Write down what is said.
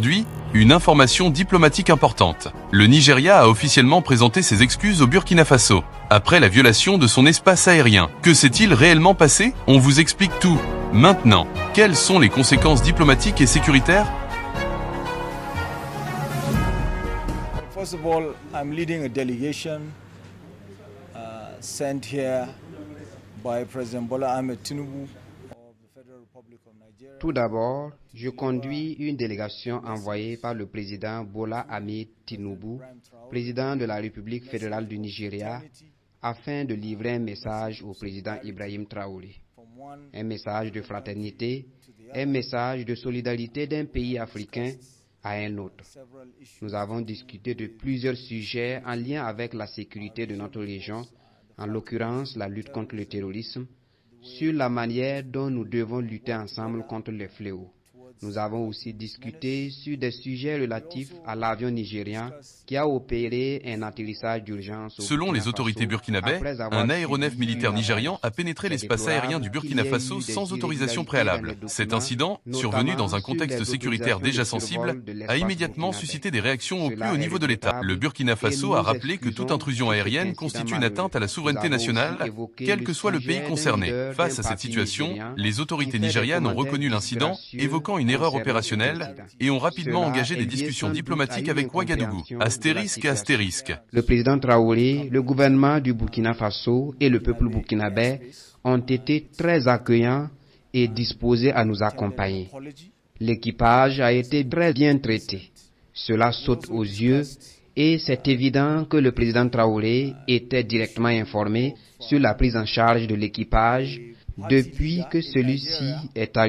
Aujourd'hui, une information diplomatique importante. Le Nigeria a officiellement présenté ses excuses au Burkina Faso, après la violation de son espace aérien. Que s'est-il réellement passé? On vous explique tout. Maintenant, quelles sont les conséquences diplomatiques et sécuritaires? First of all, I'm leading a delegation sent here by President Bola Ahmed Tinubu of the Federal Republic of Nigeria. Tout d'abord, je conduis une délégation envoyée par le président Bola Ahmed Tinubu, président de la République fédérale du Nigeria, afin de livrer un message au président Ibrahim Traoré. Un message de fraternité, un message de solidarité d'un pays africain à un autre. Nous avons discuté de plusieurs sujets en lien avec la sécurité de notre région, en l'occurrence la lutte contre le terrorisme, sur la manière dont nous devons lutter ensemble contre les fléaux. Nous avons aussi discuté sur des sujets relatifs à l'avion nigérien qui a opéré un atterrissage d'urgence au Selon les autorités burkinabè, un aéronef militaire nigérian a pénétré l'espace aérien du Burkina Faso sans autorisation préalable. Cet incident, survenu dans un contexte sécuritaire déjà sensible, a immédiatement suscité des réactions au plus haut niveau de l'État. Le Burkina Faso a rappelé que toute intrusion aérienne constitue une atteinte à la souveraineté nationale, quel que soit le pays concerné. Face à cette situation, les autorités nigérianes ont reconnu l'incident, évoquant une erreur opérationnelle, et ont rapidement engagé des discussions diplomatiques avec Ouagadougou. Astérisque. Le président Traoré, le gouvernement du Burkina Faso et le peuple burkinabè ont été très accueillants et disposés à nous accompagner. L'équipage a été très bien traité. Cela saute aux yeux et c'est évident que le président Traoré était directement informé sur la prise en charge de l'équipage depuis que celui-ci est arrivé.